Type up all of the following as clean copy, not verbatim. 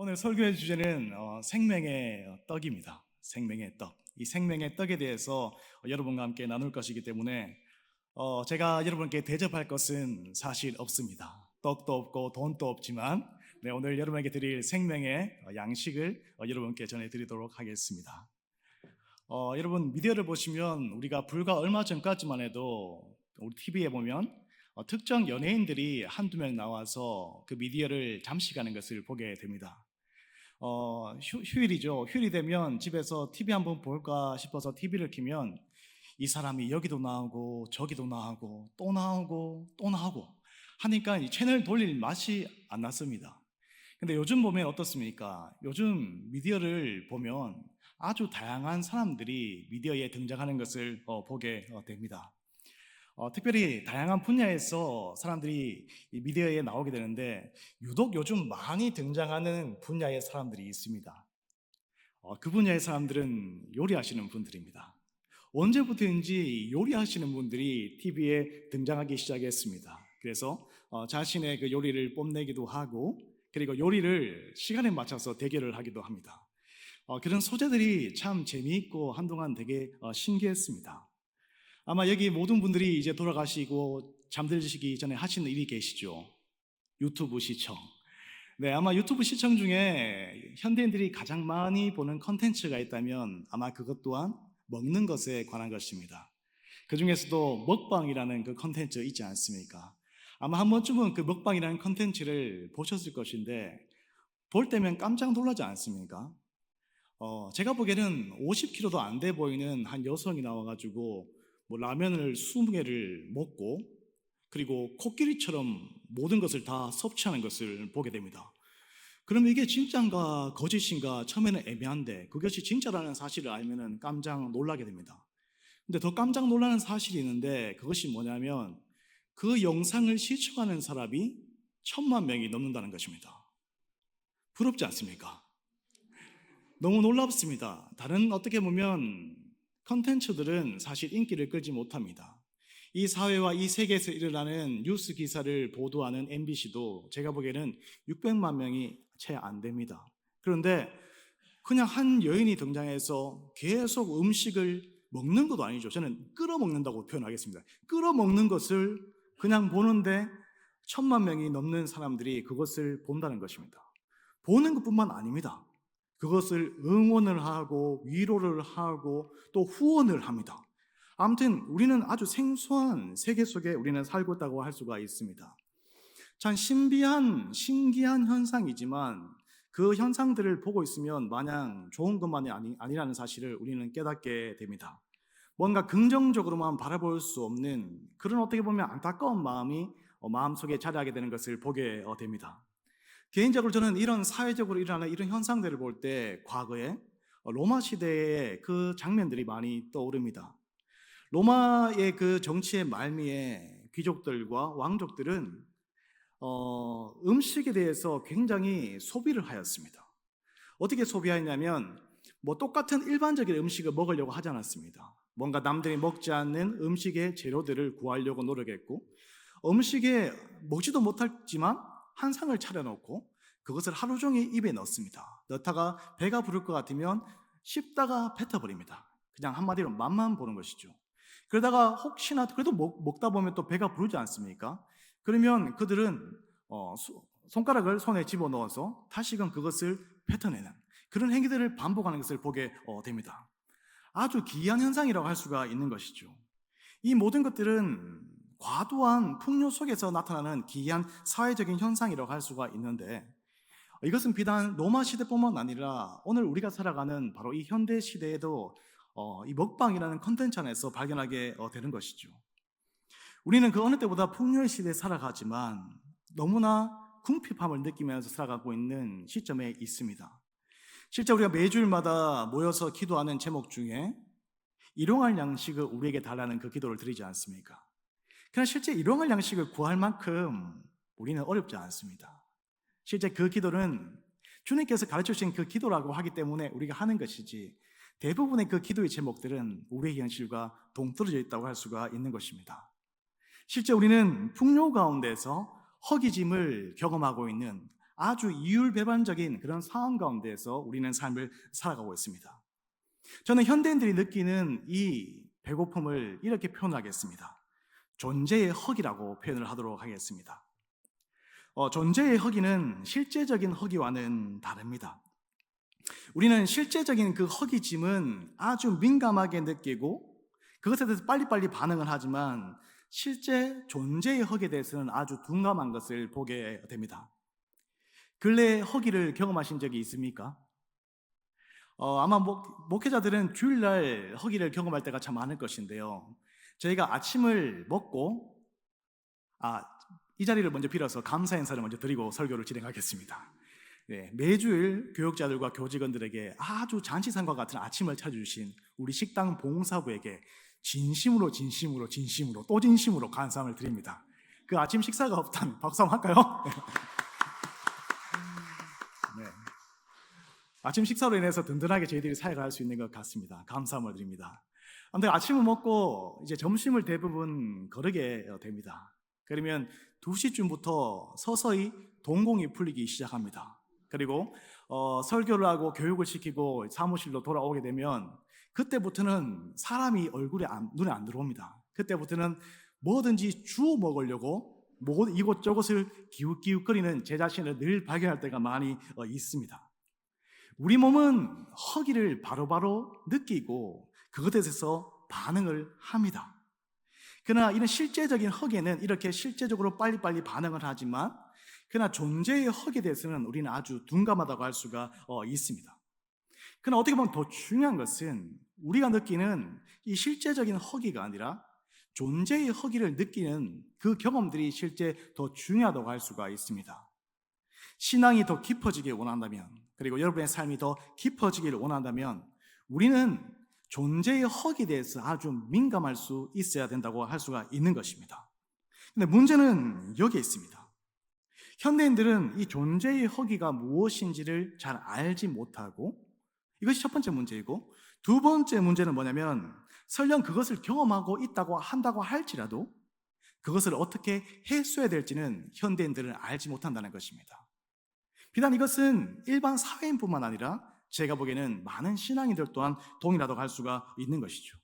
오늘 설교의 주제는 생명의 떡입니다. 생명의 떡. 이 생명의 떡에 대해서 여러분과 함께 나눌 것이기 때문에 제가 여러분께 대접할 것은 사실 없습니다. 떡도 없고 돈도 없지만 오늘 여러분에게 드릴 생명의 양식을 여러분께 전해드리도록 하겠습니다. 여러분 미디어를 보시면 우리가 불과 얼마 전까지만 해도 우리 TV에 보면 특정 연예인들이 한두 명 나와서 그 미디어를 잠식하는 것을 보게 됩니다. 휴일이죠. 휴일이 되면 집에서 TV 한번 볼까 싶어서 TV를 켜면 이 사람이 여기도 나오고 저기도 나오고 또 나오고 또 나오고 하니까 이 채널 돌릴 맛이 안 났습니다. 근데 요즘 보면 어떻습니까? 요즘 미디어를 보면 아주 다양한 사람들이 미디어에 등장하는 것을 보게 됩니다. 특별히 다양한 분야에서 사람들이 이 미디어에 나오게 되는데 유독 요즘 많이 등장하는 분야의 사람들이 있습니다. 그 분야의 사람들은 요리하시는 분들입니다. 언제부터인지 요리하시는 분들이 TV에 등장하기 시작했습니다. 그래서 자신의 그 요리를 뽐내기도 하고 그리고 요리를 시간에 맞춰서 대결을 하기도 합니다. 그런 소재들이 참 재미있고 한동안 되게 신기했습니다. 아마 여기 모든 분들이 이제 돌아가시고 잠들시기 전에 하시는 일이 계시죠. 유튜브 시청. 네, 아마 유튜브 시청 중에 현대인들이 가장 많이 보는 컨텐츠가 있다면 아마 그것 또한 먹는 것에 관한 것입니다. 그 중에서도 먹방이라는 그 컨텐츠 있지 않습니까? 아마 한 번쯤은 그 먹방이라는 컨텐츠를 보셨을 것인데 볼 때면 깜짝 놀라지 않습니까? 제가 보기에는 50kg도 안 돼 보이는 한 여성이 나와가지고 라면을 20개를 먹고 그리고 코끼리처럼 모든 것을 다 섭취하는 것을 보게 됩니다. 그럼 이게 진짜인가 거짓인가 처음에는 애매한데 그것이 진짜라는 사실을 알면 깜짝 놀라게 됩니다. 근데 더 깜짝 놀라는 사실이 있는데 그것이 뭐냐면 그 영상을 시청하는 사람이 1,000,000명이 넘는다는 것입니다. 부럽지 않습니까? 너무 놀랍습니다. 다른 어떻게 보면 컨텐츠들은 사실 인기를 끌지 못합니다. 이 사회와 이 세계에서 일어나는 뉴스 기사를 보도하는 MBC도 제가 보기에는 600만 명이 채 안 됩니다. 그런데 그냥 한 여인이 등장해서 계속 음식을 먹는 것도 아니죠. 저는 끌어먹는다고 표현하겠습니다. 끌어먹는 것을 그냥 보는데 1,000,000명이 넘는 사람들이 그것을 본다는 것입니다. 보는 것뿐만 아닙니다. 그것을 응원을 하고 위로를 하고 또 후원을 합니다. 아무튼 우리는 아주 생소한 세계 속에 우리는 살고 있다고 할 수가 있습니다. 참 신기한 현상이지만 그 현상들을 보고 있으면 마냥 좋은 것만이 아니라는 사실을 우리는 깨닫게 됩니다. 뭔가 긍정적으로만 바라볼 수 없는 그런 어떻게 보면 안타까운 마음이 마음속에 자리하게 되는 것을 보게 됩니다. 개인적으로 저는 이런 사회적으로 일어나는 이런 현상들을 볼 때 과거에 로마 시대의 그 장면들이 많이 떠오릅니다. 로마의 그 정치의 말미에 귀족들과 왕족들은 음식에 대해서 굉장히 소비를 하였습니다. 어떻게 소비하였냐면 똑같은 일반적인 음식을 먹으려고 하지 않았습니다. 뭔가 남들이 먹지 않는 음식의 재료들을 구하려고 노력했고 음식에 먹지도 못했지만 한 상을 차려놓고 그것을 하루 종일 입에 넣습니다. 넣다가 배가 부를 것 같으면 씹다가 뱉어버립니다. 그냥 한마디로 맛만 보는 것이죠. 그러다가 혹시나 그래도 먹다 보면 또 배가 부르지 않습니까? 그러면 그들은 손가락을 손에 집어넣어서 다시금 그것을 뱉어내는 그런 행위들을 반복하는 것을 보게 됩니다. 아주 기이한 현상이라고 할 수가 있는 것이죠. 이 모든 것들은 과도한 풍요 속에서 나타나는 기이한 사회적인 현상이라고 할 수가 있는데 이것은 비단 로마 시대뿐만 아니라 오늘 우리가 살아가는 바로 이 현대 시대에도 이 먹방이라는 컨텐츠 안에서 발견하게 되는 것이죠. 우리는 그 어느 때보다 풍요의 시대에 살아가지만 너무나 궁핍함을 느끼면서 살아가고 있는 시점에 있습니다. 실제 우리가 매주일마다 모여서 기도하는 제목 중에 일용할 양식을 우리에게 달라는 그 기도를 드리지 않습니까? 그러나 실제 일용할 양식을 구할 만큼 우리는 어렵지 않습니다. 실제 그 기도는 주님께서 가르쳐주신 그 기도라고 하기 때문에 우리가 하는 것이지 대부분의 그 기도의 제목들은 우리의 현실과 동떨어져 있다고 할 수가 있는 것입니다. 실제 우리는 풍요 가운데서 허기짐을 경험하고 있는 아주 이율배반적인 그런 상황 가운데에서 우리는 삶을 살아가고 있습니다. 저는 현대인들이 느끼는 이 배고픔을 이렇게 표현하겠습니다. 존재의 허기라고 표현을 하도록 하겠습니다. 존재의 허기는 실제적인 허기와는 다릅니다. 우리는 실제적인 그 허기짐은 아주 민감하게 느끼고 그것에 대해서 빨리빨리 반응을 하지만 실제 존재의 허기에 대해서는 아주 둔감한 것을 보게 됩니다. 근래에 허기를 경험하신 적이 있습니까? 아마 목회자들은 주일날 허기를 경험할 때가 참 많을 것인데요. 저희가 아침을 먹고 이 자리를 먼저 빌어서 감사 인사를 먼저 드리고 설교를 진행하겠습니다. 네, 매주일 교육자들과 교직원들에게 아주 잔치상과 같은 아침을 차려주신 우리 식당 봉사부에게 진심으로 또 진심으로 감사함을 드립니다. 그 아침 식사가 없다면 박수 한번 할까요? 네. 아침 식사로 인해서 든든하게 저희들이 사역할 수 있는 것 같습니다. 감사함을 드립니다. 아무튼 아침을 먹고 이제 점심을 대부분 거르게 됩니다. 그러면 2시쯤부터 서서히 동공이 풀리기 시작합니다. 그리고 설교를 하고 교육을 시키고 사무실로 돌아오게 되면 그때부터는 사람이 눈에 안 들어옵니다. 그때부터는 뭐든지 주워 먹으려고 이곳저곳을 기웃기웃거리는 제 자신을 늘 발견할 때가 많이 있습니다. 우리 몸은 허기를 바로바로 느끼고 그것에 대해서 반응을 합니다. 그러나 이런 실제적인 허기에는 이렇게 실제적으로 빨리빨리 반응을 하지만 그러나 존재의 허기에 대해서는 우리는 아주 둔감하다고 할 수가 있습니다. 그러나 어떻게 보면 더 중요한 것은 우리가 느끼는 이 실제적인 허기가 아니라 존재의 허기를 느끼는 그 경험들이 실제 더 중요하다고 할 수가 있습니다. 신앙이 더 깊어지길 원한다면, 그리고 여러분의 삶이 더 깊어지기를 원한다면 우리는 존재의 허기에 대해서 아주 민감할 수 있어야 된다고 할 수가 있는 것입니다. 근데 문제는 여기에 있습니다. 현대인들은 이 존재의 허기가 무엇인지를 잘 알지 못하고, 이것이 첫 번째 문제이고, 두 번째 문제는 뭐냐면 설령 그것을 경험하고 있다고 한다고 할지라도 그것을 어떻게 해소해야 될지는 현대인들은 알지 못한다는 것입니다. 비단 이것은 일반 사회인뿐만 아니라 제가 보기에는 많은 신앙인들 또한 동일하다고 할 수가 있는 것이죠.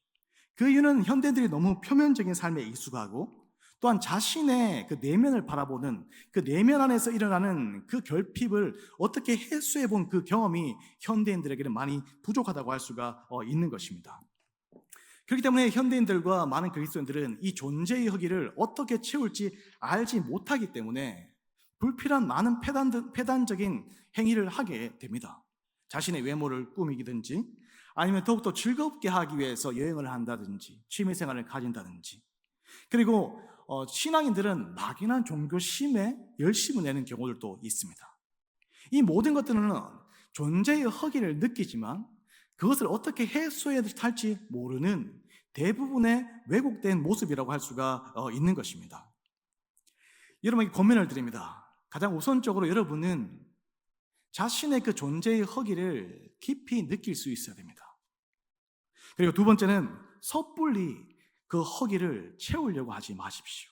그 이유는 현대인들이 너무 표면적인 삶에 익숙하고 또한 자신의 그 내면을 바라보는 그 내면 안에서 일어나는 그 결핍을 어떻게 해소해 본 그 경험이 현대인들에게는 많이 부족하다고 할 수가 있는 것입니다. 그렇기 때문에 현대인들과 많은 그리스도인들은 이 존재의 허기를 어떻게 채울지 알지 못하기 때문에 불필요한 많은 패단적인 행위를 하게 됩니다. 자신의 외모를 꾸미기든지 아니면 더욱더 즐겁게 하기 위해서 여행을 한다든지 취미생활을 가진다든지, 그리고 신앙인들은 막연한 종교심에 열심을 내는 경우들도 있습니다. 이 모든 것들은 존재의 허기를 느끼지만 그것을 어떻게 해소해야 할지 모르는 대부분의 왜곡된 모습이라고 할 수가 있는 것입니다. 여러분에게 권면을 드립니다. 가장 우선적으로 여러분은 자신의 그 존재의 허기를 깊이 느낄 수 있어야 됩니다. 그리고 두 번째는 섣불리 그 허기를 채우려고 하지 마십시오.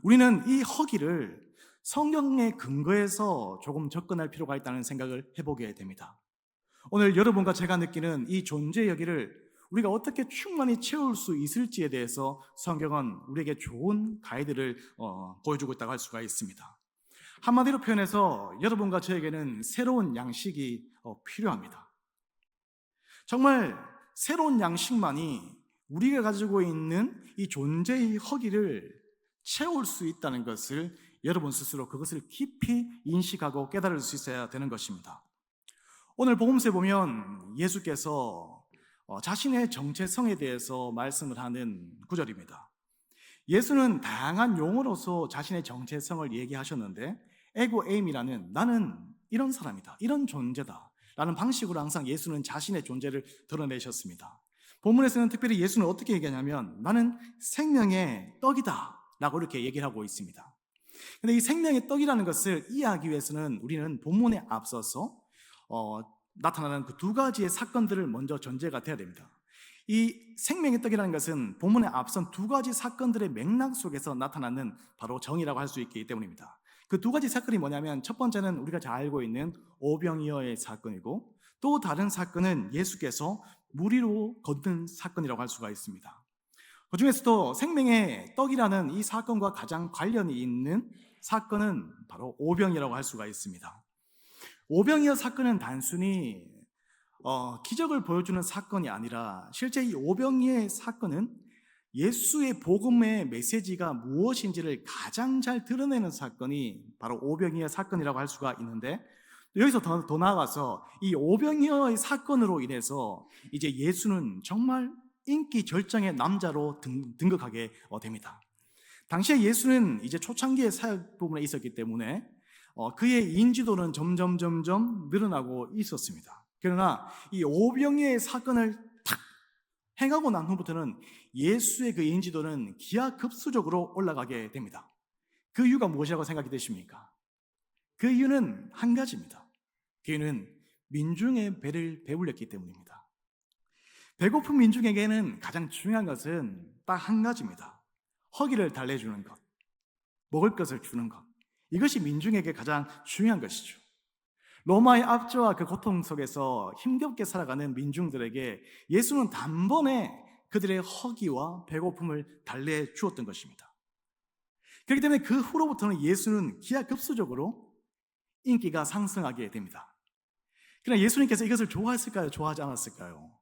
우리는 이 허기를 성경의 근거에서 조금 접근할 필요가 있다는 생각을 해보게 됩니다. 오늘 여러분과 제가 느끼는 이 존재의 허기를 우리가 어떻게 충만히 채울 수 있을지에 대해서 성경은 우리에게 좋은 가이드를 보여주고 있다고 할 수가 있습니다. 한마디로 표현해서 여러분과 저에게는 새로운 양식이 필요합니다. 정말 새로운 양식만이 우리가 가지고 있는 이 존재의 허기를 채울 수 있다는 것을 여러분 스스로 그것을 깊이 인식하고 깨달을 수 있어야 되는 것입니다. 오늘 복음서에 보면 예수께서 자신의 정체성에 대해서 말씀을 하는 구절입니다. 예수는 다양한 용어로서 자신의 정체성을 얘기하셨는데 에고 에임이라는 나는 이런 사람이다, 이런 존재다 라는 방식으로 항상 예수는 자신의 존재를 드러내셨습니다. 본문에서는 특별히 예수는 어떻게 얘기하냐면 나는 생명의 떡이다 라고 이렇게 얘기를 하고 있습니다. 그런데 이 생명의 떡이라는 것을 이해하기 위해서는 우리는 본문에 앞서서 나타나는 그 두 가지의 사건들을 먼저 전제가 돼야 됩니다. 이 생명의 떡이라는 것은 본문에 앞선 두 가지 사건들의 맥락 속에서 나타나는 바로 정의라고 할 수 있기 때문입니다. 그 두 가지 사건이 뭐냐면, 첫 번째는 우리가 잘 알고 있는 오병이어의 사건이고, 또 다른 사건은 예수께서 무리로 걷는 사건이라고 할 수가 있습니다. 그 중에서도 생명의 떡이라는 이 사건과 가장 관련이 있는 사건은 바로 오병이라고 할 수가 있습니다. 오병이어 사건은 단순히 기적을 보여주는 사건이 아니라, 실제 이 오병이어의 사건은 예수의 복음의 메시지가 무엇인지를 가장 잘 드러내는 사건이 바로 오병이어 사건이라고 할 수가 있는데, 여기서 더 나아가서 이 오병이어의 사건으로 인해서 이제 예수는 정말 인기 절정의 남자로 등극하게 됩니다. 당시에 예수는 이제 초창기의 사역 부분에 있었기 때문에 그의 인지도는 점점 늘어나고 있었습니다. 그러나 이 오병이어의 사건을 탁 행하고 난 후부터는 예수의 그 인지도는 기하급수적으로 올라가게 됩니다. 그 이유가 무엇이라고 생각이 되십니까? 그 이유는 한 가지입니다. 그 이유는 민중의 배를 배불렸기 때문입니다. 배고픈 민중에게는 가장 중요한 것은 딱 한 가지입니다. 허기를 달래주는 것, 먹을 것을 주는 것, 이것이 민중에게 가장 중요한 것이죠. 로마의 압제와 그 고통 속에서 힘겹게 살아가는 민중들에게 예수는 단번에 그들의 허기와 배고픔을 달래주었던 것입니다. 그렇기 때문에 그 후로부터는 예수는 기하급수적으로 인기가 상승하게 됩니다. 그러나 예수님께서 이것을 좋아했을까요? 좋아하지 않았을까요?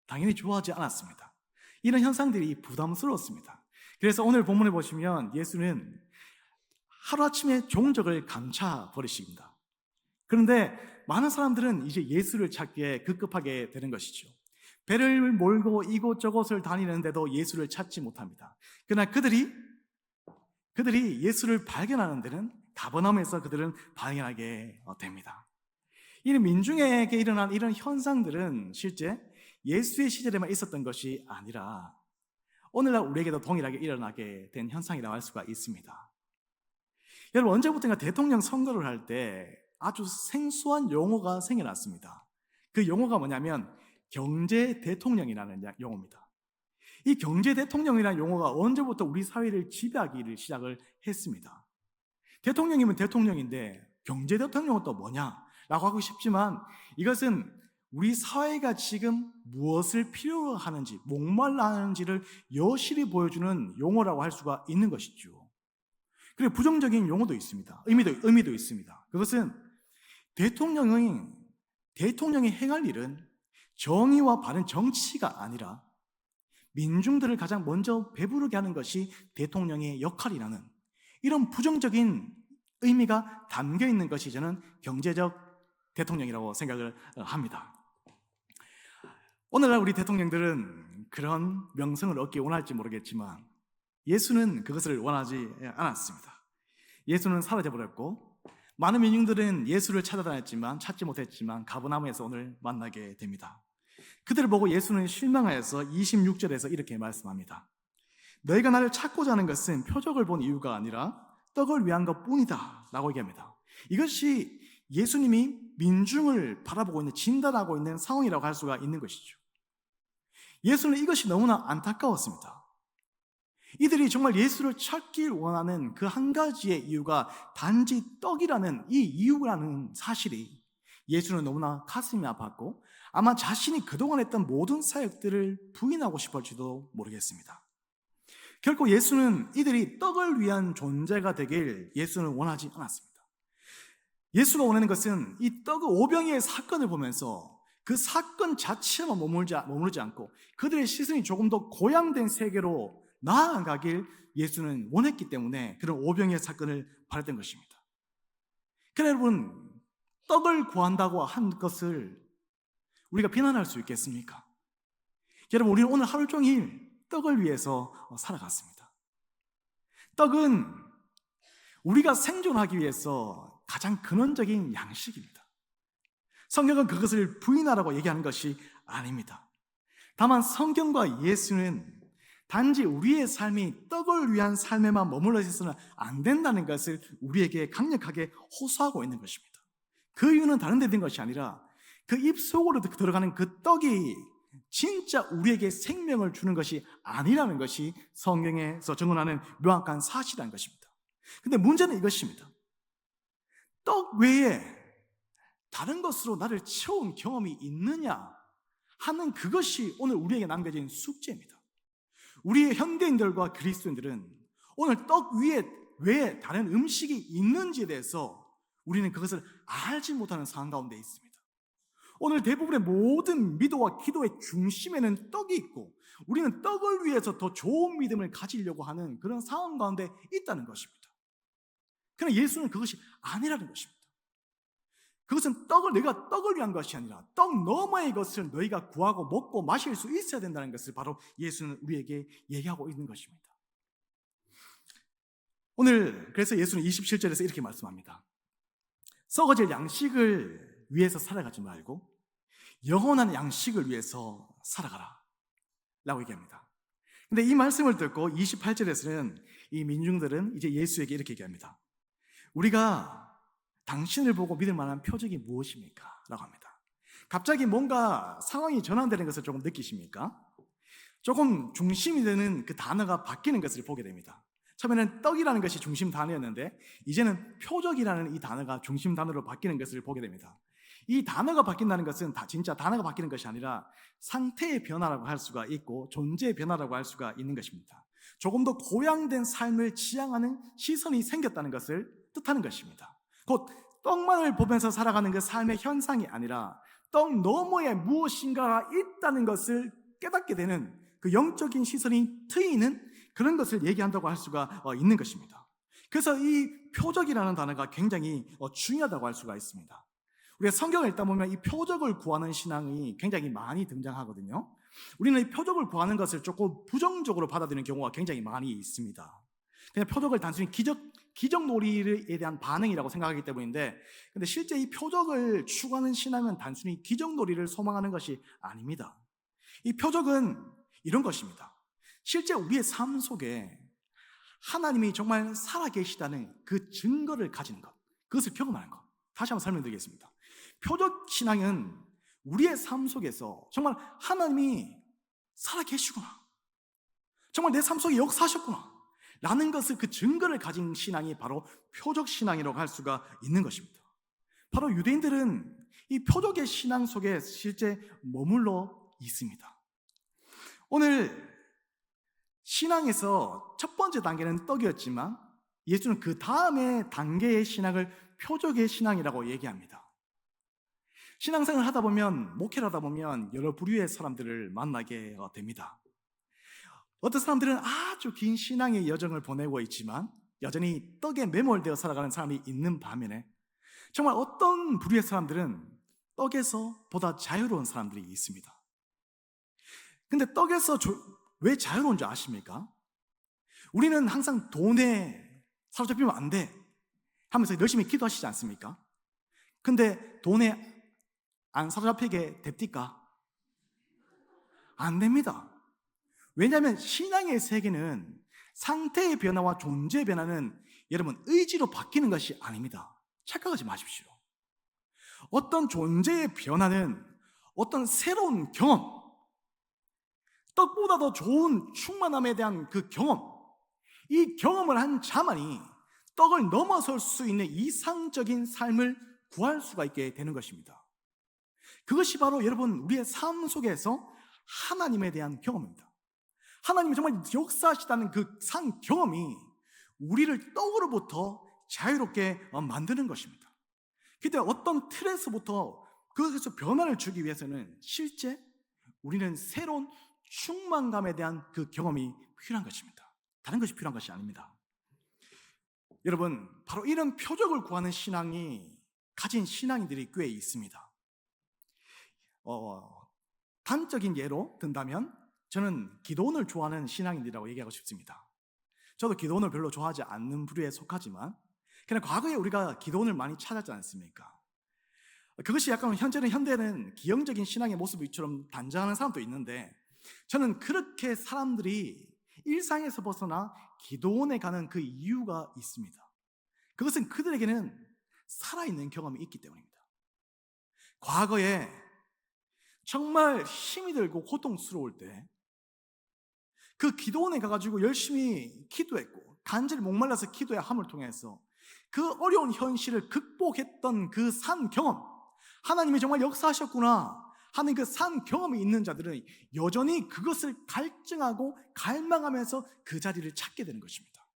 당연히 좋아하지 않았습니다. 이런 현상들이 부담스러웠습니다. 그래서 오늘 본문에 보시면 예수는 하루아침에 종적을 감춰버리십니다. 그런데 많은 사람들은 이제 예수를 찾기에 급급하게 되는 것이죠. 배를 몰고 이곳저곳을 다니는데도 예수를 찾지 못합니다. 그러나 그들이 예수를 발견하는 데는 가버나움에서 그들은 발견하게 됩니다. 이 민중에게 일어난 이런 현상들은 실제 예수의 시절에만 있었던 것이 아니라 오늘날 우리에게도 동일하게 일어나게 된 현상이라고 할 수가 있습니다. 여러분, 언제부턴가 대통령 선거를 할 때 아주 생소한 용어가 생겨났습니다. 그 용어가 뭐냐면 경제 대통령이라는 용어입니다. 이 경제 대통령이라는 용어가 언제부터 우리 사회를 지배하기를 시작을 했습니다. 대통령이면 대통령인데 경제 대통령은 또 뭐냐? 라고 하고 싶지만, 이것은 우리 사회가 지금 무엇을 필요로 하는지, 목말라 하는지를 여실히 보여주는 용어라고 할 수가 있는 것이죠. 그리고 부정적인 용어도 있습니다. 의미도 있습니다. 그것은 대통령이 행할 일은 정의와 바른 정치가 아니라 민중들을 가장 먼저 배부르게 하는 것이 대통령의 역할이라는 이런 부정적인 의미가 담겨 있는 것이 저는 경제적 대통령이라고 생각을 합니다. 오늘날 우리 대통령들은 그런 명성을 얻기 원할지 모르겠지만 예수는 그것을 원하지 않았습니다. 예수는 사라져버렸고 많은 민중들은 예수를 찾지 못했지만 가버나움에서 오늘 만나게 됩니다. 그들을 보고 예수는 실망하여서 26절에서 이렇게 말씀합니다. 너희가 나를 찾고자 하는 것은 표적을 본 이유가 아니라 떡을 위한 것뿐이다 라고 얘기합니다. 이것이 예수님이 민중을 바라보고 있는, 진단하고 있는 상황이라고 할 수가 있는 것이죠. 예수는 이것이 너무나 안타까웠습니다. 이들이 정말 예수를 찾길 원하는 그 한 가지의 이유가 단지 떡이라는 이 이유라는 사실이 예수는 너무나 가슴이 아팠고 아마 자신이 그동안 했던 모든 사역들을 부인하고 싶을지도 모르겠습니다. 결코 예수는 이들이 떡을 위한 존재가 되길 예수는 원하지 않았습니다. 예수가 원하는 것은 이 떡의 오병이의 사건을 보면서 그 사건 자체만 머무르지 않고 그들의 시선이 조금 더 고양된 세계로 나아가길 예수는 원했기 때문에 그런 오병이의 사건을 바랬던 것입니다. 그래 여러분, 떡을 구한다고 한 것을 우리가 비난할 수 있겠습니까? 여러분, 우리는 오늘 하루 종일 떡을 위해서 살아갔습니다. 떡은 우리가 생존하기 위해서 가장 근원적인 양식입니다. 성경은 그것을 부인하라고 얘기하는 것이 아닙니다. 다만 성경과 예수는 단지 우리의 삶이 떡을 위한 삶에만 머물러 있어서는 안 된다는 것을 우리에게 강력하게 호소하고 있는 것입니다. 그 이유는 다른 데 있는 것이 아니라 그 입속으로 들어가는 그 떡이 진짜 우리에게 생명을 주는 것이 아니라는 것이 성경에서 증언하는 명확한 사실이라는 것입니다. 근데 문제는 이것입니다. 떡 외에 다른 것으로 나를 채운 경험이 있느냐 하는 그것이 오늘 우리에게 남겨진 숙제입니다. 우리의 현대인들과 그리스도인들은 오늘 떡 외에 다른 음식이 있는지에 대해서 우리는 그것을 알지 못하는 상황 가운데 있습니다. 오늘 대부분의 모든 미도와 기도의 중심에는 떡이 있고 우리는 떡을 위해서 더 좋은 믿음을 가지려고 하는 그런 상황 가운데 있다는 것입니다. 그러나 예수는 그것이 아니라는 것입니다. 그것은 내가 떡을 위한 것이 아니라 떡 너머의 것을 너희가 구하고 먹고 마실 수 있어야 된다는 것을 바로 예수는 우리에게 얘기하고 있는 것입니다. 오늘 그래서 예수는 27절에서 이렇게 말씀합니다. 썩어질 양식을 위해서 살아가지 말고 영원한 양식을 위해서 살아가라 라고 얘기합니다. 근데 이 말씀을 듣고 28절에서는 이 민중들은 이제 예수에게 이렇게 얘기합니다. 우리가 당신을 보고 믿을 만한 표적이 무엇입니까? 라고 합니다. 갑자기 뭔가 상황이 전환되는 것을 조금 느끼십니까? 조금 중심이 되는 그 단어가 바뀌는 것을 보게 됩니다. 처음에는 떡이라는 것이 중심 단어였는데 이제는 표적이라는 이 단어가 중심 단어로 바뀌는 것을 보게 됩니다. 이 단어가 바뀐다는 것은 진짜 단어가 바뀌는 것이 아니라 상태의 변화라고 할 수가 있고 존재의 변화라고 할 수가 있는 것입니다. 조금 더 고양된 삶을 지향하는 시선이 생겼다는 것을 뜻하는 것입니다. 곧 떡만을 보면서 살아가는 그 삶의 현상이 아니라 떡 너머에 무엇인가가 있다는 것을 깨닫게 되는 그 영적인 시선이 트이는 그런 것을 얘기한다고 할 수가 있는 것입니다. 그래서 이 표적이라는 단어가 굉장히 중요하다고 할 수가 있습니다. 우리가 성경을 읽다 보면 이 표적을 구하는 신앙이 굉장히 많이 등장하거든요. 우리는 이 표적을 구하는 것을 조금 부정적으로 받아들이는 경우가 굉장히 많이 있습니다. 그냥 표적을 단순히 기적놀이에 대한 반응이라고 생각하기 때문인데, 근데 실제 이 표적을 추구하는 신앙은 단순히 기적놀이를 소망하는 것이 아닙니다. 이 표적은 이런 것입니다. 실제 우리의 삶 속에 하나님이 정말 살아계시다는 그 증거를 가지는 것, 그것을 경험하는 것. 다시 한번 설명드리겠습니다. 표적 신앙은 우리의 삶 속에서 정말 하나님이 살아계시구나, 정말 내 삶 속에 역사하셨구나 라는 것을, 그 증거를 가진 신앙이 바로 표적 신앙이라고 할 수가 있는 것입니다. 바로 유대인들은 이 표적의 신앙 속에 실제 머물러 있습니다. 오늘 신앙에서 첫 번째 단계는 떡이었지만 예수는 그 다음에 단계의 신앙을 표적의 신앙이라고 얘기합니다. 신앙생활을 하다 보면, 목회를 하다 보면 여러 부류의 사람들을 만나게 됩니다. 어떤 사람들은 아주 긴 신앙의 여정을 보내고 있지만 여전히 떡에 매몰되어 살아가는 사람이 있는 반면에, 정말 어떤 부류의 사람들은 떡에서 보다 자유로운 사람들이 있습니다. 근데 떡에서 왜 자유로운 줄 아십니까? 우리는 항상 돈에 사로잡히면 안 돼 하면서 열심히 기도하시지 않습니까? 근데 돈에 안 사로잡히게 됩니까? 안 됩니다. 왜냐하면 신앙의 세계는 상태의 변화와 존재의 변화는 여러분 의지로 바뀌는 것이 아닙니다. 착각하지 마십시오. 어떤 존재의 변화는 어떤 새로운 경험, 떡보다 더 좋은 충만함에 대한 그 경험, 이 경험을 한 자만이 떡을 넘어설 수 있는 이상적인 삶을 구할 수가 있게 되는 것입니다. 그것이 바로 여러분 우리의 삶 속에서 하나님에 대한 경험입니다. 하나님이 정말 역사하시다는 그 경험이 우리를 떡으로부터 자유롭게 만드는 것입니다. 그때 어떤 틀에서부터 그것에서 변화를 주기 위해서는 실제 우리는 새로운 충만감에 대한 그 경험이 필요한 것입니다. 다른 것이 필요한 것이 아닙니다. 여러분, 바로 이런 표적을 구하는 신앙이 가진 신앙인들이 꽤 있습니다. 단적인 예로 든다면 저는 기도원을 좋아하는 신앙인이라고 얘기하고 싶습니다. 저도 기도원을 별로 좋아하지 않는 부류에 속하지만 그냥 과거에 우리가 기도원을 많이 찾았지 않습니까? 그것이 약간 현대는 기형적인 신앙의 모습처럼 단정하는 사람도 있는데, 저는 그렇게 사람들이 일상에서 벗어나 기도원에 가는 그 이유가 있습니다. 그것은 그들에게는 살아있는 경험이 있기 때문입니다. 과거에 정말 힘이 들고 고통스러울 때 그 기도원에 가가지고 열심히 기도했고 간절히 목말라서 기도의 함을 통해서 그 어려운 현실을 극복했던 그 산 경험, 하나님이 정말 역사하셨구나 하는 그 산 경험이 있는 자들은 여전히 그것을 갈증하고 갈망하면서 그 자리를 찾게 되는 것입니다.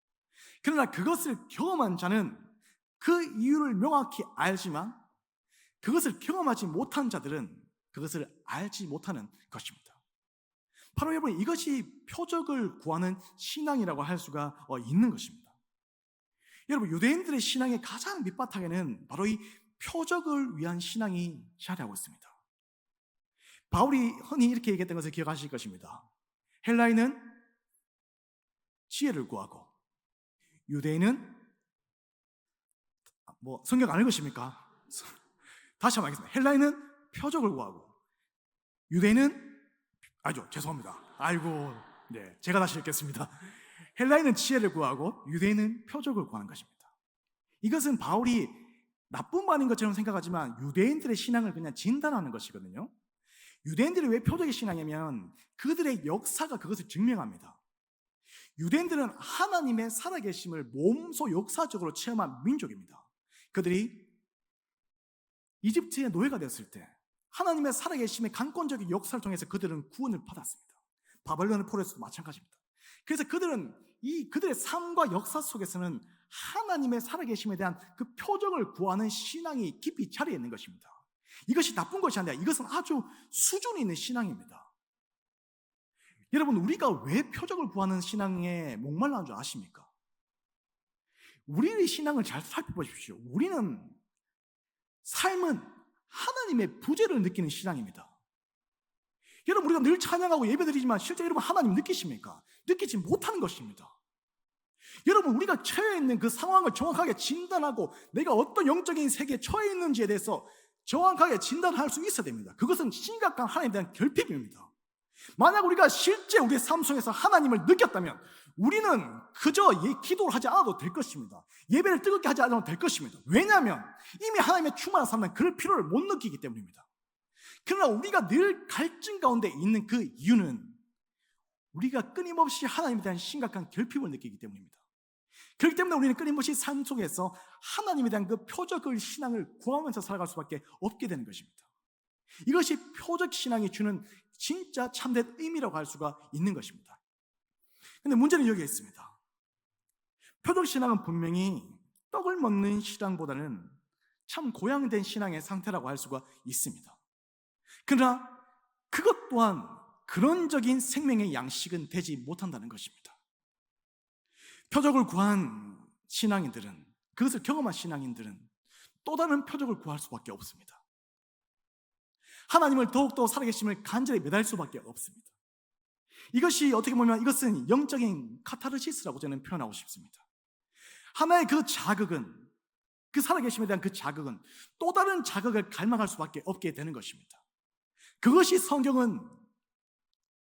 그러나 그것을 경험한 자는 그 이유를 명확히 알지만 그것을 경험하지 못한 자들은 그것을 알지 못하는 것입니다. 바로 여러분, 이것이 표적을 구하는 신앙이라고 할 수가 있는 것입니다. 여러분, 유대인들의 신앙의 가장 밑바탕에는 바로 이 표적을 위한 신앙이 자리하고 있습니다. 바울이 흔히 이렇게 얘기했던 것을 기억하실 것입니다. 헬라인은 지혜를 구하고 유대인은 성경 안 읽으십니까? 다시 한번 하겠습니다. 헬라인은 표적을 구하고 유대인은 죄송합니다. 제가 다시 읽겠습니다. 헬라인은 지혜를 구하고 유대인은 표적을 구하는 것입니다. 이것은 바울이 나쁜 말인 것처럼 생각하지만 유대인들의 신앙을 그냥 진단하는 것이거든요. 유대인들이 왜 표적의 신앙이냐면 그들의 역사가 그것을 증명합니다. 유대인들은 하나님의 살아계심을 몸소 역사적으로 체험한 민족입니다. 그들이 이집트의 노예가 되었을 때 하나님의 살아계심의 강권적인 역사를 통해서 그들은 구원을 받았습니다. 바벨론의 포로에서도 마찬가지입니다. 그래서 그들의 삶과 역사 속에서는 하나님의 살아계심에 대한 그 표적을 구하는 신앙이 깊이 자리에 있는 것입니다. 이것이 나쁜 것이 아니라 이것은 아주 수준이 있는 신앙입니다. 여러분, 우리가 왜 표적을 구하는 신앙에 목말라한 줄 아십니까? 우리의 신앙을 잘 살펴보십시오. 우리는 삶은 하나님의 부재를 느끼는 신앙입니다. 여러분, 우리가 늘 찬양하고 예배드리지만 실제 여러분 하나님 느끼십니까? 느끼지 못하는 것입니다. 여러분, 우리가 처해 있는 그 상황을 정확하게 진단하고 내가 어떤 영적인 세계에 처해 있는지에 대해서 정확하게 진단할 수 있어야 됩니다. 그것은 심각한 하나님에 대한 결핍입니다. 만약 우리가 실제 우리의 삶 속에서 하나님을 느꼈다면 우리는 그저 기도를 하지 않아도 될 것입니다. 예배를 뜨겁게 하지 않아도 될 것입니다. 왜냐하면 이미 하나님의 충만한 삶은 그럴 필요를 못 느끼기 때문입니다. 그러나 우리가 늘 갈증 가운데 있는 그 이유는 우리가 끊임없이 하나님에 대한 심각한 결핍을 느끼기 때문입니다. 그렇기 때문에 우리는 끊임없이 삶 속에서 하나님에 대한 그 표적의 신앙을 구하면서 살아갈 수밖에 없게 되는 것입니다. 이것이 표적 신앙이 주는 진짜 참된 의미라고 할 수가 있는 것입니다. 그런데 문제는 여기에 있습니다. 표적 신앙은 분명히 떡을 먹는 신앙보다는 참 고양된 신앙의 상태라고 할 수가 있습니다. 그러나 그것 또한 근원적인 생명의 양식은 되지 못한다는 것입니다. 표적을 구한 신앙인들은, 그것을 경험한 신앙인들은 또 다른 표적을 구할 수밖에 없습니다. 하나님을 더욱더 살아계심을 간절히 매달 수밖에 없습니다. 이것이 어떻게 보면 이것은 영적인 카타르시스라고 저는 표현하고 싶습니다. 하나의 그 자극은, 그 살아계심에 대한 그 자극은 또 다른 자극을 갈망할 수밖에 없게 되는 것입니다. 그것이 성경은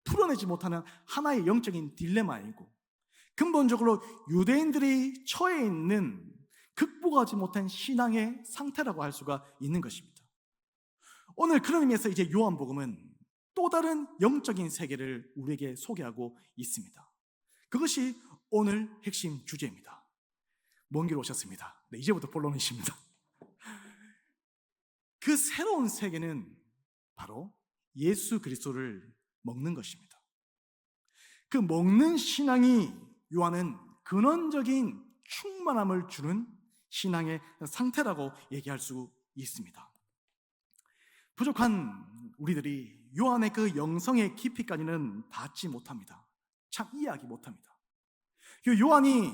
풀어내지 못하는 하나의 영적인 딜레마이고 근본적으로 유대인들이 처해 있는 극복하지 못한 신앙의 상태라고 할 수가 있는 것입니다. 오늘 그런 의미에서 이제 요한복음은 또 다른 영적인 세계를 우리에게 소개하고 있습니다. 그것이 오늘 핵심 주제입니다. 먼 길 오셨습니다. 네, 이제부터 본론이십니다. 그 새로운 세계는 바로 예수 그리스도를 먹는 것입니다. 그 먹는 신앙이 요한은 근원적인 충만함을 주는 신앙의 상태라고 얘기할 수 있습니다. 부족한 우리들이 요한의 그 영성의 깊이까지는 닿지 못합니다. 참 이해하기 못합니다. 요한이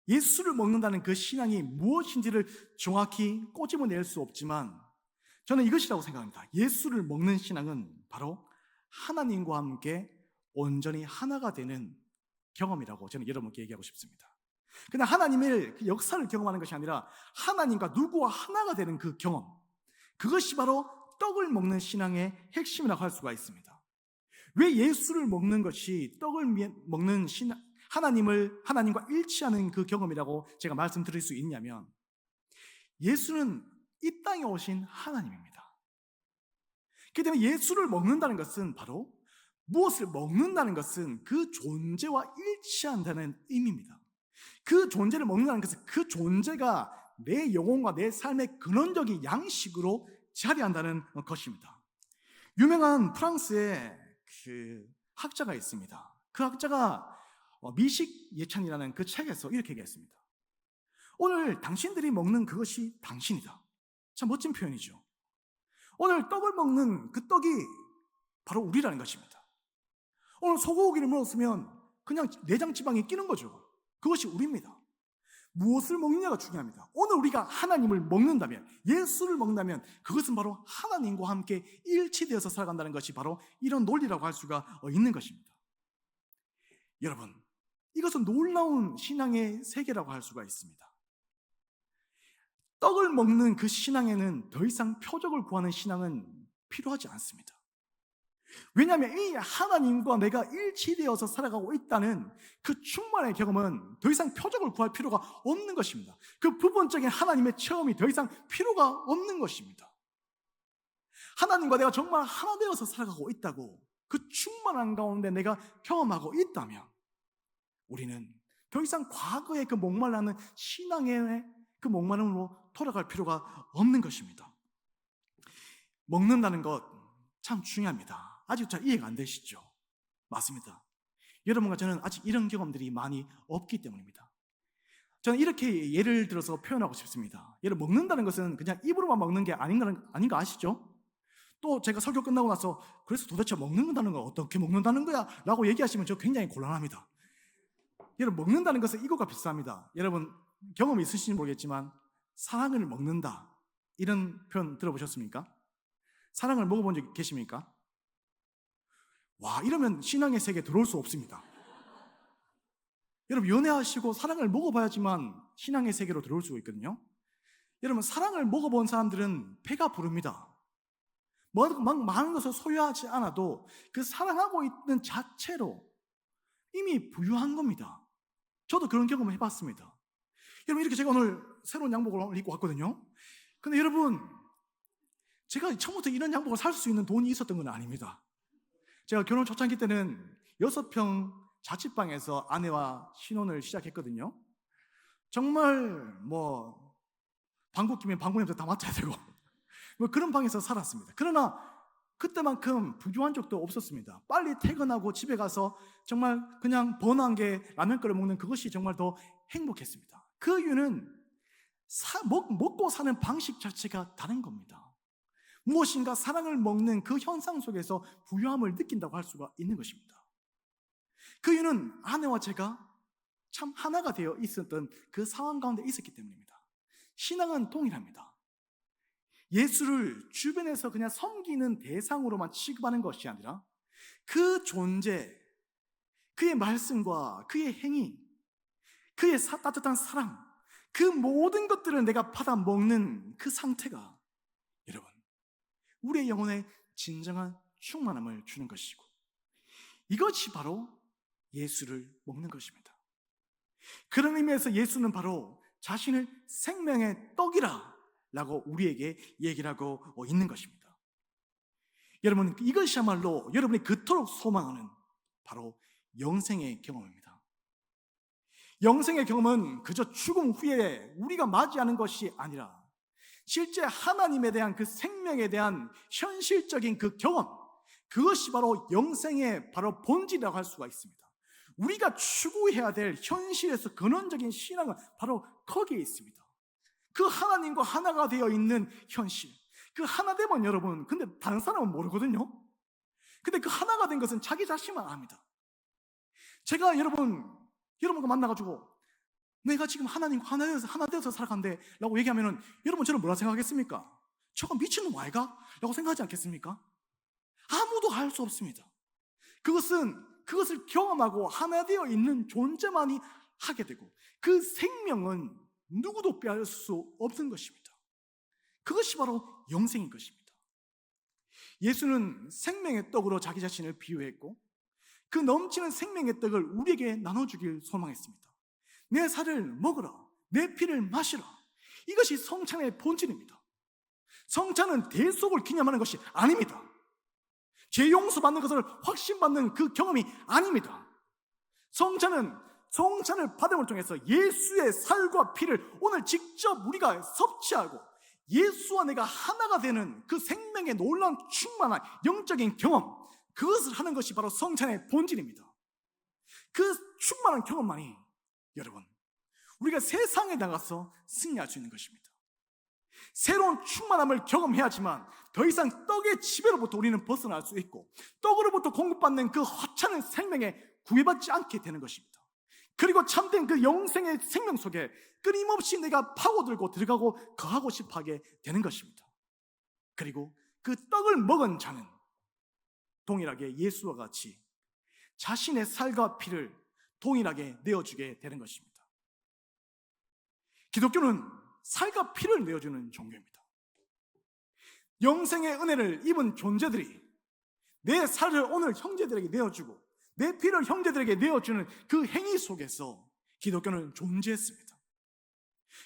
예수를 먹는다는 그 신앙이 무엇인지를 정확히 꼬집어낼 수 없지만 저는 이것이라고 생각합니다. 예수를 먹는 신앙은 바로 하나님과 함께 온전히 하나가 되는 경험이라고 저는 여러분께 얘기하고 싶습니다. 그냥 하나님의 그 역사를 경험하는 것이 아니라 하나님과 누구와 하나가 되는 그 경험, 그것이 바로 떡을 먹는 신앙의 핵심이라고 할 수가 있습니다. 왜 예수를 먹는 것이 떡을 먹는 하나님과 일치하는 그 경험이라고 제가 말씀드릴 수 있냐면, 예수는 이 땅에 오신 하나님입니다. 그렇기 때문에 예수를 먹는다는 것은 바로 무엇을 먹는다는 것은 그 존재와 일치한다는 의미입니다. 그 존재를 먹는다는 것은 그 존재가 내 영혼과 내 삶의 근원적인 양식으로 자리한다는 것입니다. 유명한 프랑스의 그 학자가 있습니다. 그 학자가 미식 예찬이라는 그 책에서 이렇게 얘기했습니다. 오늘 당신들이 먹는 그것이 당신이다. 참 멋진 표현이죠. 오늘 떡을 먹는 그 떡이 바로 우리라는 것입니다. 오늘 소고기를 먹었으면 그냥 내장 지방이 끼는 거죠. 그것이 우리입니다. 무엇을 먹느냐가 중요합니다. 오늘 우리가 하나님을 먹는다면, 예수를 먹는다면 그것은 바로 하나님과 함께 일치되어서 살아간다는 것이 바로 이런 논리라고 할 수가 있는 것입니다. 여러분, 이것은 놀라운 신앙의 세계라고 할 수가 있습니다. 떡을 먹는 그 신앙에는 더 이상 표적을 구하는 신앙은 필요하지 않습니다. 왜냐하면 이 하나님과 내가 일치되어서 살아가고 있다는 그 충만의 경험은 더 이상 표적을 구할 필요가 없는 것입니다. 그 부분적인 하나님의 체험이 더 이상 필요가 없는 것입니다. 하나님과 내가 정말 하나 되어서 살아가고 있다고 그 충만한 가운데 내가 경험하고 있다면 우리는 더 이상 과거의 그 목말라는 신앙의 그 목마름으로 돌아갈 필요가 없는 것입니다. 먹는다는 것 참 중요합니다. 아직 잘 이해가 안 되시죠? 맞습니다. 여러분과 저는 아직 이런 경험들이 많이 없기 때문입니다. 저는 이렇게 예를 들어서 표현하고 싶습니다. 여러분, 먹는다는 것은 그냥 입으로만 먹는 게 아닌가 아시죠? 또 제가 설교 끝나고 나서 그래서 도대체 먹는다는 건 어떻게 먹는다는 거야? 라고 얘기하시면 저 굉장히 곤란합니다. 여러분, 먹는다는 것은 이것과 비슷합니다. 여러분 경험이 있으신지 모르겠지만 사랑을 먹는다, 이런 표현 들어보셨습니까? 사랑을 먹어본 적 계십니까? 와, 이러면 신앙의 세계에 들어올 수 없습니다. 여러분, 연애하시고 사랑을 먹어봐야지만 신앙의 세계로 들어올 수 있거든요. 여러분, 사랑을 먹어본 사람들은 배가 부릅니다. 막 많은 것을 소유하지 않아도 그 사랑하고 있는 자체로 이미 부유한 겁니다. 저도 그런 경험을 해봤습니다. 여러분, 이렇게 제가 오늘 새로운 양복을 입고 왔거든요. 근데 여러분, 제가 처음부터 이런 양복을 살 수 있는 돈이 있었던 건 아닙니다. 제가 결혼 초창기 때는 6평 자취방에서 아내와 신혼을 시작했거든요. 정말 방구 끼면 방구 냄새 다 맡아야 되고 그런 방에서 살았습니다. 그러나 그때만큼 부유한 적도 없었습니다. 빨리 퇴근하고 집에 가서 정말 그냥 번한 게 라면 끓여 먹는 그것이 정말 더 행복했습니다. 그 이유는 먹고 사는 방식 자체가 다른 겁니다. 무엇인가 사랑을 먹는 그 현상 속에서 부유함을 느낀다고 할 수가 있는 것입니다. 그 이유는 아내와 제가 참 하나가 되어 있었던 그 상황 가운데 있었기 때문입니다. 신앙은 동일합니다. 예수를 주변에서 그냥 섬기는 대상으로만 취급하는 것이 아니라 그 존재, 그의 말씀과 그의 행위, 그의 따뜻한 사랑, 그 모든 것들을 내가 받아 먹는 그 상태가 여러분, 우리의 영혼에 진정한 충만함을 주는 것이고, 이것이 바로 예수를 먹는 것입니다. 그런 의미에서 예수는 바로 자신을 생명의 떡이라 라고 우리에게 얘기를 하고 있는 것입니다. 여러분, 이것이야말로 여러분이 그토록 소망하는 바로 영생의 경험입니다. 영생의 경험은 그저 죽음 후에 우리가 맞이하는 것이 아니라 실제 하나님에 대한 그 생명에 대한 현실적인 그 경험, 그것이 바로 영생의 바로 본질이라고 할 수가 있습니다. 우리가 추구해야 될 현실에서 근원적인 신앙은 바로 거기에 있습니다. 그 하나님과 하나가 되어 있는 현실, 그 하나 되면 여러분, 근데 다른 사람은 모르거든요. 근데 그 하나가 된 것은 자기 자신만 압니다. 제가 여러분과 만나가지고 내가 지금 하나님과 하나 되어서 살아간대 라고 얘기하면은 여러분 저는 뭐라 생각하겠습니까? 저거 미친놈 아이가? 라고 생각하지 않겠습니까? 아무도 할 수 없습니다. 그것을 경험하고 하나 되어 있는 존재만이 하게 되고, 그 생명은 누구도 빼앗을 수 없는 것입니다. 그것이 바로 영생인 것입니다. 예수는 생명의 떡으로 자기 자신을 비유했고, 그 넘치는 생명의 떡을 우리에게 나눠주길 소망했습니다. 내 살을 먹으라, 내 피를 마시라. 이것이 성찬의 본질입니다. 성찬은 대속을 기념하는 것이 아닙니다. 죄 용서받는 것을 확신받는 그 경험이 아닙니다. 성찬은 성찬을 받음을 통해서 예수의 살과 피를 오늘 직접 우리가 섭취하고 예수와 내가 하나가 되는 그 생명의 놀라운 충만한 영적인 경험, 그것을 하는 것이 바로 성찬의 본질입니다. 그 충만한 경험만이 여러분, 우리가 세상에 나가서 승리할 수 있는 것입니다. 새로운 충만함을 경험해야지만 더 이상 떡의 지배로부터 우리는 벗어날 수 있고, 떡으로부터 공급받는 그 허찬한 생명에 구애받지 않게 되는 것입니다. 그리고 참된 그 영생의 생명 속에 끊임없이 내가 파고들고 들어가고 거하고 싶어하게 되는 것입니다. 그리고 그 떡을 먹은 자는 동일하게 예수와 같이 자신의 살과 피를 동일하게 내어주게 되는 것입니다. 기독교는 살과 피를 내어주는 종교입니다. 영생의 은혜를 입은 존재들이 내 살을 오늘 형제들에게 내어주고 내 피를 형제들에게 내어주는 그 행위 속에서 기독교는 존재했습니다.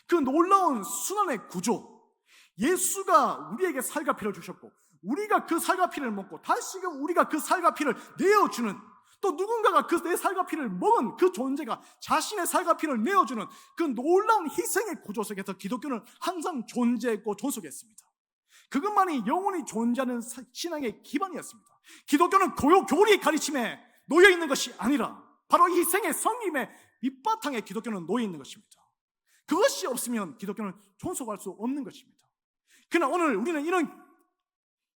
그 놀라운 순환의 구조, 예수가 우리에게 살과 피를 주셨고 우리가 그 살과 피를 먹고 다시금 우리가 그 살과 피를 내어주는, 또 누군가가 그 내 살과 피를 먹은 그 존재가 자신의 살과 피를 내어주는 그 놀라운 희생의 구조 속에서 기독교는 항상 존재했고 존속했습니다. 그것만이 영원히 존재하는 신앙의 기반이었습니다. 기독교는 교리의 가르침에 놓여있는 것이 아니라 바로 희생의 성김의 밑바탕에 기독교는 놓여있는 것입니다. 그것이 없으면 기독교는 존속할 수 없는 것입니다. 그러나 오늘 우리는 이런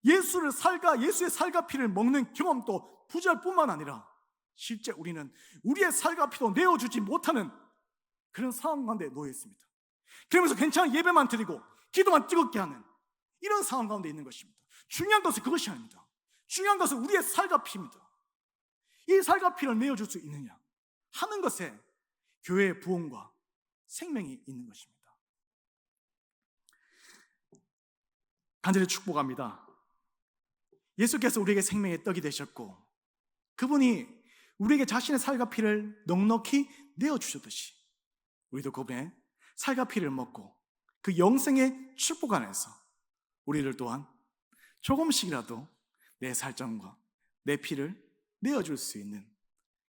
예수의 살과 피를 먹는 경험도 부재할 뿐만 아니라 실제 우리는 우리의 살과 피도 내어주지 못하는 그런 상황 가운데 놓여 있습니다. 그러면서 괜찮은 예배만 드리고 기도만 뜨겁게 하는 이런 상황 가운데 있는 것입니다. 중요한 것은 그것이 아닙니다. 중요한 것은 우리의 살과 피입니다. 이 살과 피를 내어줄 수 있느냐 하는 것에 교회의 부흥과 생명이 있는 것입니다. 간절히 축복합니다. 예수께서 우리에게 생명의 떡이 되셨고 그분이 우리에게 자신의 살과 피를 넉넉히 내어주셨듯이 우리도 그분의 살과 피를 먹고 그 영생의 축복 안에서 우리를 또한 조금씩이라도 내 살점과 내 피를 내어줄 수 있는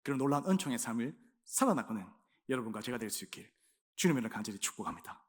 그런 놀라운 은총의 삶을 살아나가는 여러분과 제가 될 수 있길 주님으로 간절히 축복합니다.